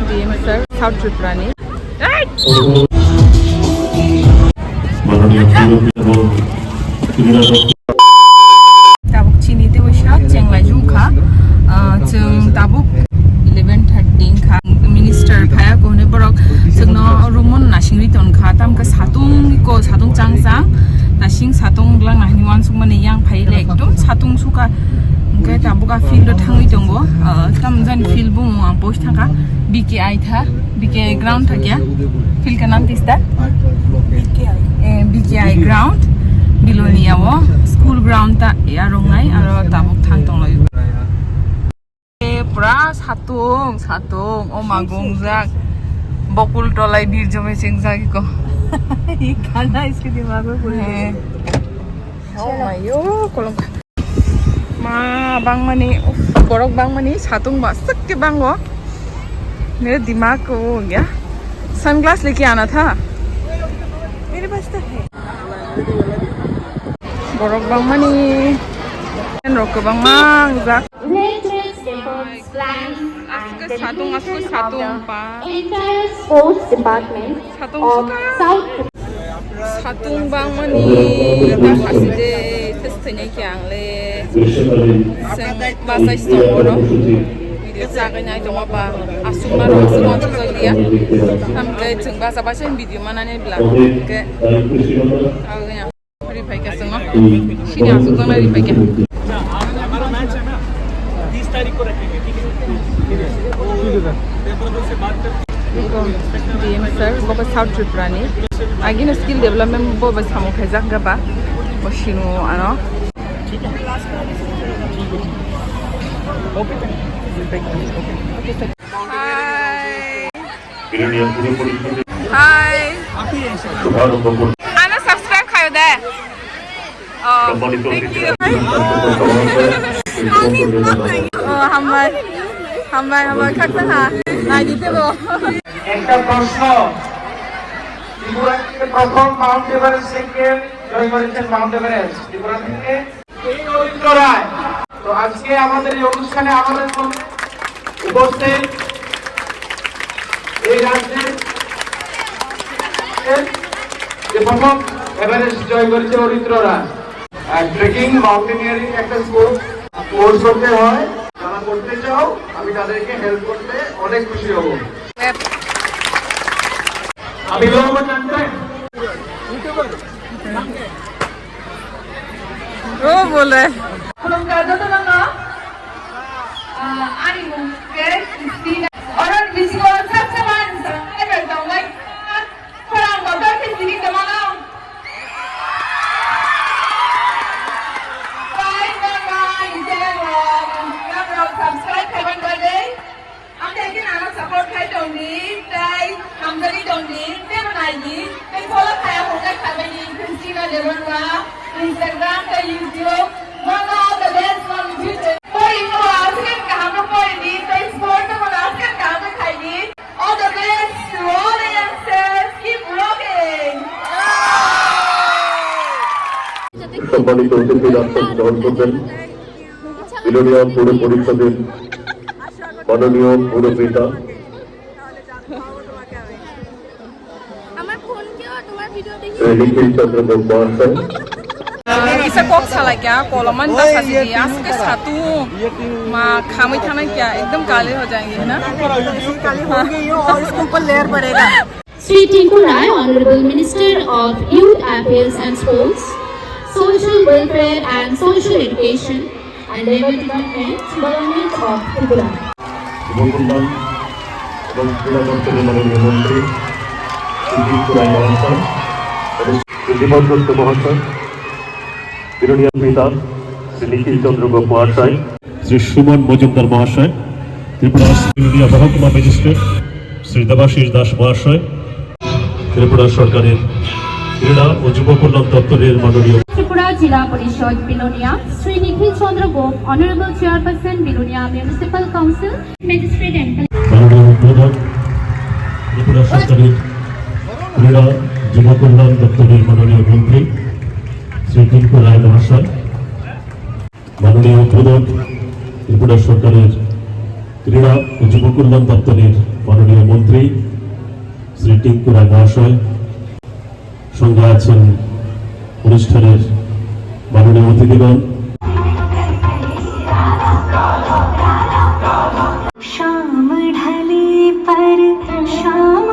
DM sir south ত্রিপুরানি Tabuk chini te wisha chenglai jum kha chung tabuk 11:13 kha minister phaya ko ne borok sugno rumon nasing riton kha tam ka satung chang nasing satung lang nahni wan sung mane yang phai le ekdom satung suka ke tabuka field thangui tongo tam jan field bu ang post thanga BKI tha BKI ground tha kya field ka naam kista BKI ground Bilonia wo school ground ta yarongai aro tabuk thang tong loi pura satung o magong jak bokul tolai dir jome singsa ko ये खाना इसके दिमाग में पूरे हैं oh my yo kolong ma bang mani borok bang mani satung ba sak के bang wo मेरे दिमाग को हो गया सनग्लास लेके आना था मेरे पास तो है borok bang mani rok bang mang jak satung pa Sports Department of South satung bang mani ta haside testnya kyang le seng bahasa istongoro video saganya jong apa asuma ro asuma chok dia tam ke jeng bahasa bahasa video mana ne bla ke aganya ri pai ka sanga sini asu tang ri pai ka हमारा match है ना 30 तारीख को रखेंगे ठीक है paper से बात कर DM sir boba South Triprani agin skill development boba samu khajak gaba bosinu ano ठीक है okay Hi Ana subscribe kayo de thank you hambai khakta ha nai dite bo একটা প্রশ্ন ত্রিপুরা থেকে প্রথম মাউন্ট এভারেস্ট থেকে জয় করেছেন মাউন্ট এভারেস্ট ত্রিপুরা থেকে এই রবীন্দ্র রায় তো আজকে আমাদের এই অনুষ্ঠানে আমাদের উপস্থিত এই রাজ্যের যে প্রথম এভারেস্ট জয় করেছে রবীন্দ্র রায় ট্রেকিং মাউন্টেনিয়ারিং একটা কোর্স করতে হয় যারা করতে চাও আমি তাদেরকে হেল্প করতে অনেক খুশি হব अभी लोगों को जानते हैं वो बोल रहे Instagram का YouTube one of the best on YouTube और इनको आजकल कहाँ पे पढ़ी तो स्पोर्ट में आजकल कहाँ पे खाई all the best to all the youngsters keep rocking সম্মানিত অতিথি রাষ্ট্র গ্রহণ করবেন বিলোনিয়া পৌর পরিষদের মাননীয় পৌরপিতা নিখিল চন্দ্র মহাশয় isa kok salah kya koloman ta sasi aske satu ma khamai thana kya एकदम काले हो जाएंगे है ना काले हो गई हो और इसके ऊपर लेयर पड़ेगा Sri Tinku Rai, Honorable Minister of Youth Affairs and Sports, Social Welfare and Social Education and Labour Department, Government of Tripura. যুবকল্যাণ এবং ক্রীড়া মন্ত্রণালয়ের মাননীয় মন্ত্রী শ্রী টিঙ্কু রায় মহাশয় এবং শ্রী বিমল দত্ত মহাশয় বিলোনিয়া পিতা শ্রী নিখিল চন্দ্র গোপ মহাশয় শ্রী সুমন মজুমদার মহাশয় ত্রিপুরা বিলোনিয়া মহকুমা ম্যাজিস্ট্রেট শ্রী দেবাশিস দাস মহাশয় ত্রিপুরা সরকারের ক্রীড়া ও যুব কল্যাণ দপ্তরের মাননীয় Tripura Jila Parishad Bilonia, Sri Nikhil Chandra Gop, Honorable Chairperson Bilonia Municipal Council, Magistrate and মাননীয় উদ্বোধক ত্রিপুরা সরকারের ক্রীড়া যুব কল্যাণ দপ্তরের মাননীয় মন্ত্রী শ্রী টিঙ্কু রায় মহাশয় মাননীয় উদ্বোধক ত্রিপুরা সরকারের ক্রীড়া ও যুব কল্যাণ দপ্তরের মাননীয় মন্ত্রী শ্রী টিঙ্কু রায় মহাশয়, সঙ্গে আছেন অনুষ্ঠানের মাননীয় অতিথিগণ। शाम ढले पर शाम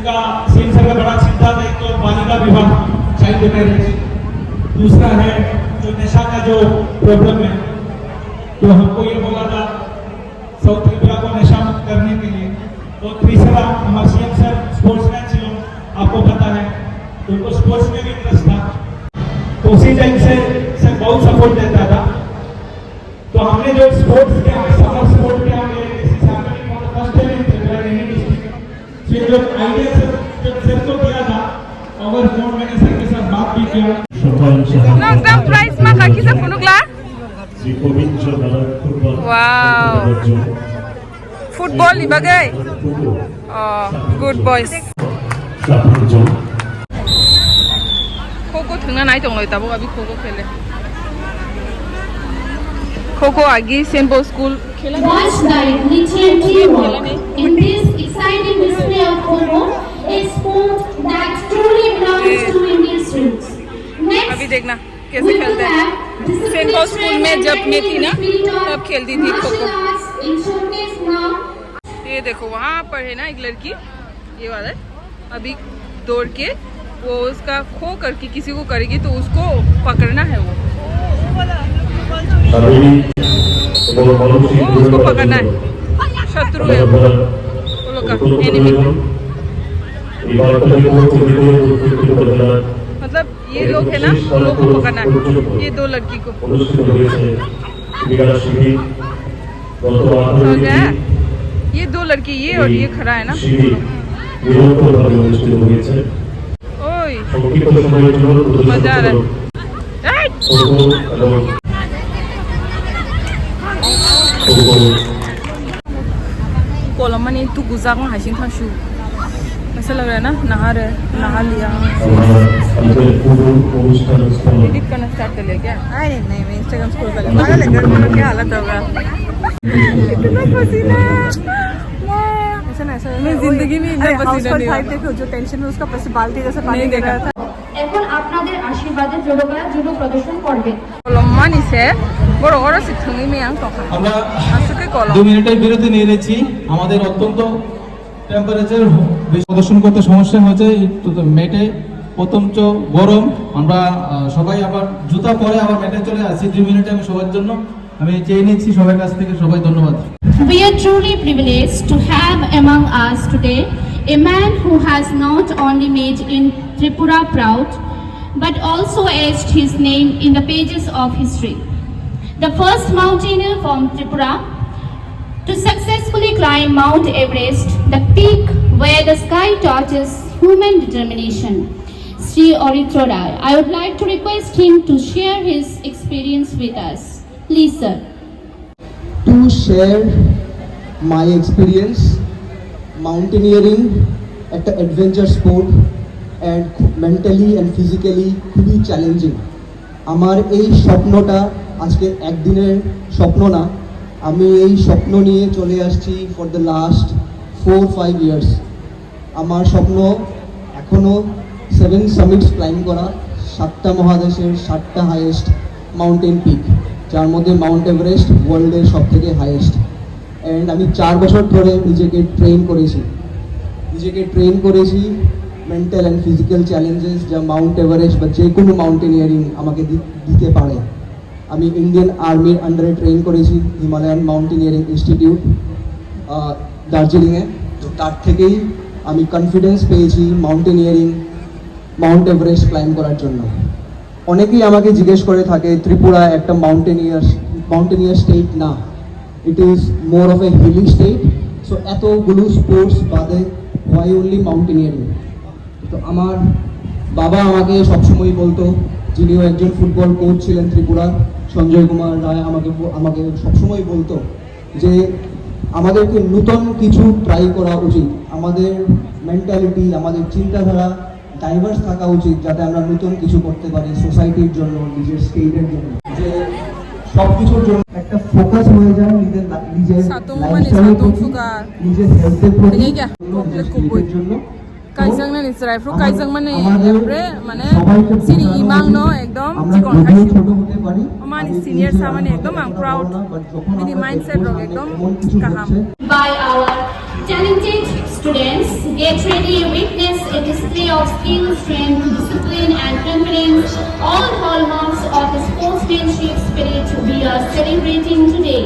ना सेम का बड़ा सिद्धांत एक तो पानी का विभाग चाइल्ड मैरिज, दूसरा है जो नशा का जो प्रॉब्लम है, तो हमको ये बोला था साउथ त्रिपुरा को नशा मुक्त करने के लिए। तो तीसरा हमारे सीएम सर स्पोर्ट्समैन थे, आपको पता है, तो उनको स्पोर्ट्स में भी इंटरेस्ट था, तो उसी टाइम से सर बहुत सपोर्ट देता था। तो हमने जो स्पोर्ट्स किया, समर स्पोर्ट किया, मेरे किसी सामने फर्स्ट टाइम इन त्रिपुरा नहीं डिस्ट्रिक्ट, तो ये जो आइडिया सर को दिया था, और फोन मैंने सर के साथ बात भी किया। Nongdam prize maka kisa punukla. Shri Govinda মেলার football Wow. Football ni bagai. Oh, good boys. Koko thungna nai tong loi tabo abi koko khele. Koko agi Saint School khela. Watch guide Lithium teamwork in this exciting display of Kho-Kho, a sport that truly belongs to India's roots. Next, अभी देखना we कैसे will खेलते हैं। have discipline saint Paul school में जब मैं थी ना, तब खेलती थी martial kho-kho. arts in showcase now. ये देखो वहाँ पर है ना एक लड़की, ये वाला है, अभी दौड़ के वो उसका खो करके किसी को करेगी तो उसको पकड़ना है, वो उसको पकड़ना है, शत्रु है वो लोग का एनिमी। मतलब ये लोग है ना, वो लोग को पकड़ना है, ये दो लड़की को। समझ गया? ये दो लड़की, ये और ये खड़ा है ना। ओए मजा आ रहा है। कोलम ने तू गुजाक में हाशिंग था शू, ऐसा लग रहा है ना, नहा लिया। एडिट करना स्टार्ट कर लिया क्या? नहीं मैं इंस्टाग्राम स्क्रॉल कर लिया। पागल है, घर में क्या हालत होगा। इतना पसीना, मैं जिंदगी में इतना पसीना नहीं हुआ। देखो जो टेंशन में उसका बाल्टी जैसे पानी दे रहा था। এখন আপনাদের আশীর্বাদে যুবকরা জুডো প্রদর্শন করবে। কলম্মা নিছে বড় বড় সিথঙ্গি মেয়াং তখন আমরা আসুকে কলম 2 মিনিটের বিরতি নিয়ে নিয়েছি। আমাদের অত্যন্ত টেম্পারেচার প্রদর্শন করতে সমস্যা হয়েছে, মেটে প্রথমত গরম, আমরা সবাই আবার জুতা পরে আবার মেটে চলে আসছি। 2 মিনিটে আমি সবার জন্য আমি চেয়ে নিচ্ছি সবার কাছ থেকে, সবাই ধন্যবাদ। We are truly privileged to have among us today a man who has not only made in Tripura proud, but also etched his name in the pages of history. The first mountaineer from Tripura to successfully climb Mount Everest, the peak where the sky touches human determination. Sri Oritra Rai, I would like to request him to share his experience with us. Please, sir. To share my experience, mountaineering একটা adventure sport and mentally and physically খুবই challenging. আমার এই স্বপ্নটা আজকে একদিনের স্বপ্ন না, আমি এই স্বপ্ন নিয়ে চলে আসছি ফর দ্য লাস্ট 4-5 ইয়ার্স। আমার স্বপ্ন এখনও 7 সামিটস ক্লাইম্ব করা, 7টা মহাদেশের 7টা হাইয়েস্ট মাউন্টেন পিক, যার মধ্যে মাউন্ট এভারেস্ট ওয়ার্ল্ডের সবথেকে হাইয়েস্ট। অ্যান্ড আমি 4 বছর ধরে নিজেকে ট্রেন করেছি মেন্টাল অ্যান্ড ফিজিক্যাল চ্যালেঞ্জেস যা মাউন্ট এভারেস্ট বা যে কোনো মাউন্টেনিয়ারিং আমাকে দিতে পারে। আমি ইন্ডিয়ান আর্মির আন্ডারে ট্রেন করেছি হিমালয়ান মাউন্টেনিয়ারিং ইনস্টিটিউট দার্জিলিংয়ে, তো তার থেকেই আমি কনফিডেন্স পেয়েছি মাউন্ট এভারেস্ট ক্লাইম্ব করার জন্য। অনেকেই আমাকে জিজ্ঞেস করে থাকে ত্রিপুরা একটা মাউন্টেনিয়ার স্টেট না, it is more of a hilly state, so এতগুলো স্পোর্টস বাদে ওয়াই অনলি মাউন্টেনিয়ারিং। তো আমার বাবা আমাকে সবসময় বলতো, যিনিও একজন ফুটবল কোচ ছিলেন ত্রিপুরা, সঞ্জয় কুমার রায়, আমাকে সবসময় বলতো যে আমাদেরকে নতুন কিছু ট্রাই করা উচিত। আমাদের মেন্টালিটি, আমাদের চিন্তাধারা ডাইভার্স থাকা উচিত, যাতে আমরা নতুন কিছু করতে পারি সোসাইটির জন্য, নিজের স্টেটের জন্য, যে সব কিছুর জন্য একটা ফোকাস হয়ে যায় নিজের লাইফস্টাইলের প্রতি, নিজের হেলথের প্রতি, নিজের স্টেটের জন্য। কাইজাং না নিসরাই ফ্রু কাইজাং মানে এপ্রে মানে সিনি ইমাং নো একদম চিকন খাইছি ছোট হতে পারি, মানে সিনিয়র সামানে একদম আম প্রাউড বিদি মাইন্ডসেট রক একদম কাহাম By our talented students, get ready, witness a display of skill, strength, discipline and confidence, all hallmarks of the sportsmanship spirit we are celebrating today.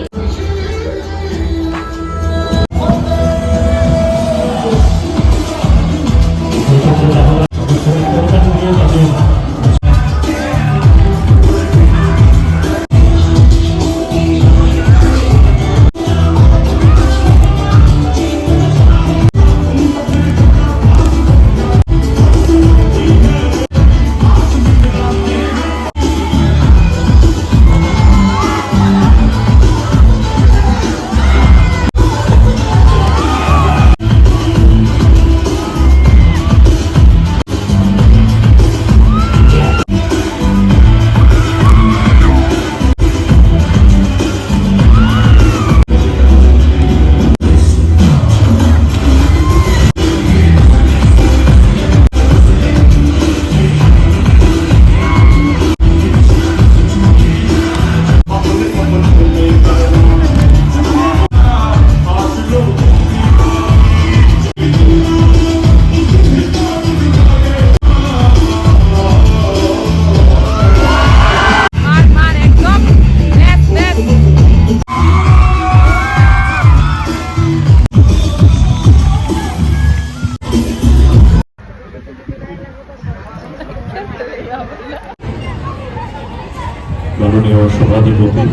মাননীয় সভাধিপতি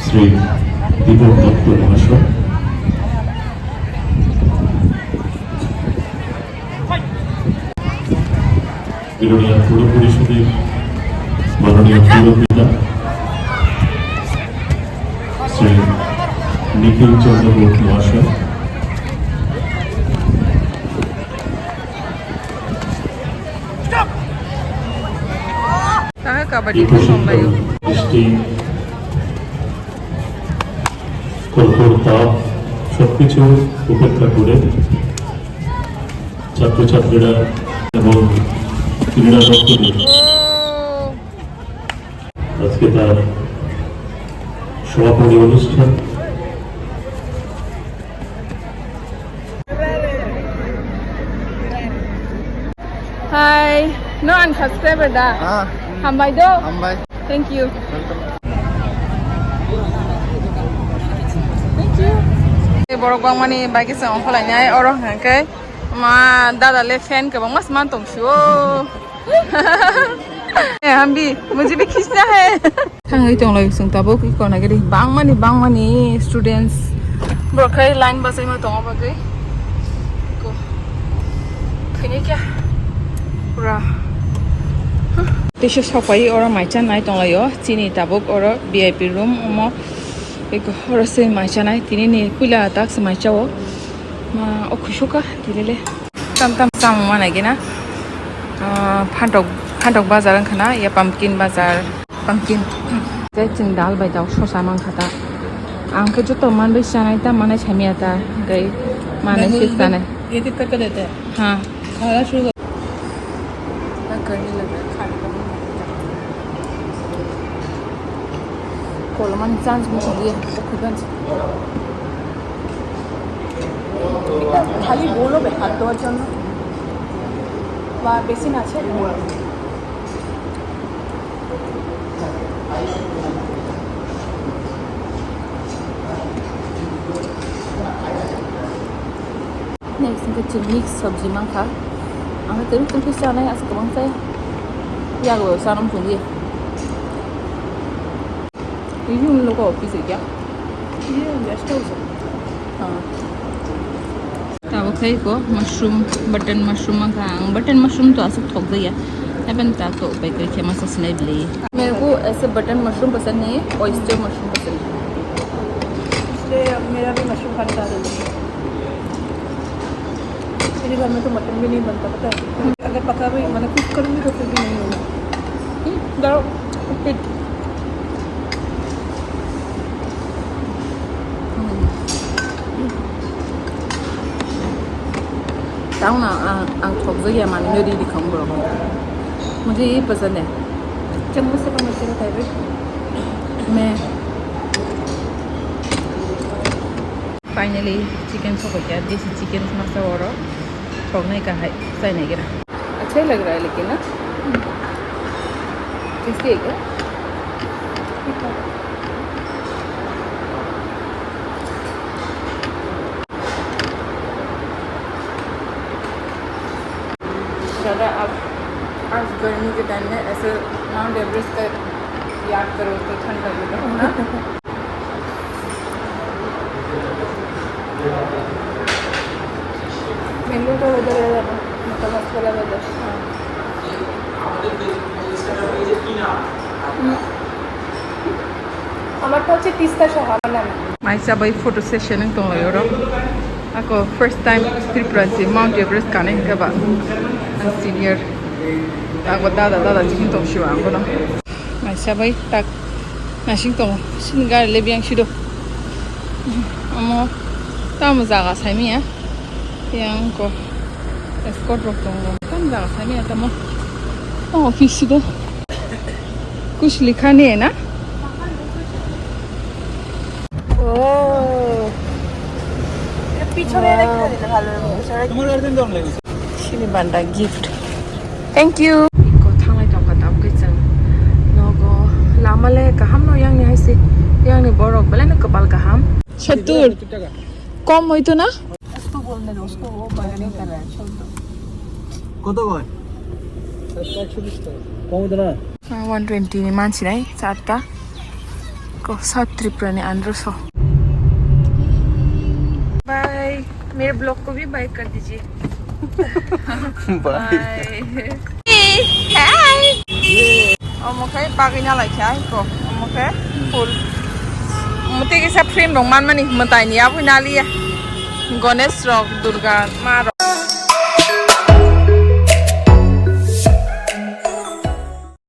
শ্রী দীপক দত্ত মহাশয়, বিরোনিয়া পৌর পরিষদের মাননীয় পুরপিতা শ্রী নিখিল চন্দ্র ঘোষ মহাশয়, kabadi ko sombayo কলকাতা সবকিছু উপেক্ষা করে ছাত্রছাত্রীরা এবং ক্রীড়া দপ্তরের আজকে তার সমাপনী অনুষ্ঠান। Hi, no unsubscriber da. Hambai do. Hambai. Thank you. Thank you. Borok bang mani bagi sa ong phalai nyai oro hangkai ma dada le fan ka bang mas man tong shu. हम भी मुझे भी खींचना है खांगै तंग लै जों दाबो कि कोना गरि बां मानि स्टूडेंट्स बरखाय लाइन बसै मा तंग बागै को खैनि क्या पूरा देशे सफाई और माइचा नाय तंग लायो चिनि दाबो और वीआईपी रूम ओमो एको हरसे माइचा नाय तिनि ने कुला ताक से माइचाओ मा अखुसुका दिलेले tam sam mana gina Phantok bazar khana ya pumpkin bazar pumpkin je ching dal bai daw sosa man khata ang ke jo to man bai sanai ta mane chhamia ta gai mane sistane ye tit karke dete hain खाना शुरू कर करने लगा खाने का Coleman chance मुझे दिए खुदन खाली बोलो बे हाथ धोয়ার জন্য বা বেসিন আছে next itu mix sabji mangka ang terus tentu sana ya sekarang saya ya gue sana mungkin dia ini logo office ya iya guest house tabo khai ko mushroom button mushroom ka button mushroom तो आसक थोक दिया अपन ता तो भाई कोई के मसाला नहीं ले मेरे को ऐसे बटन मशरूम पसंद नहीं है ऑयस्टर मशरूम पसंद है इसलिए अब मेरा भी मशरूम खाने का दिल है मेरे घर में तो मटन भी नहीं बनता पता है। अगर पका भी मैंने कुक करूँगी तो फिर भी नहीं होगा। दाओ पिट ताऊ ना ang थोक जगह मान मेरी दिखाऊं ब्रो मुझे ये पसंद है चम्मच से कम अच्छा है भाई। मैं फाइनली चिकन सो हो गया देसी चिकन मसाला और ठोकने का है सही नहीं गिरा अच्छा ही लग रहा है लेकिन ना टेस्टी है क्या ज़्यादा आप आज गर्मी के टाइम में ऐसे माउंट एवरेस्ट का याद करो तो ठंड लगेगा ना मैंगो का वेदर है ज़्यादा मतलब मस्त वाला वेदर। আমার তো হচ্ছে তিস্তা শহর নামে। Mai sabay photo session ng tong layo ako first time Tripura si Mount Everest kanin ka ba ang senior ako dada chikin tong shiwa ko no mai sabay tak nasing tong singar lebyang shido amo tamo zaga saimi ya yang ko escort ro tong tam zaga saimi ya tamo office shido कुछ लिखा नहीं है ना Sinibanda gift. Thank you. Iko thangai tong ka tap kai chang. Logo lama le ka ham no yang ni haisi. Yang ni borok bale na kapal ka ham. Chatur. Kom hoito na? उसको बोलने दो उसको वो bargaining कर रहा है छोड़ दो। কত কয় 120 ni manchi nai chatta. Ko South Tripura ni andro so. Bye मेरे ब्लॉग को भी बाय कर दीजिए बाय हाय ओमके पागिना लाइखा को ओमके फुल मते के सब फ्रेम दं मान मानी मताइनिया फैना लिया गणेश रक दुर्गा मा रक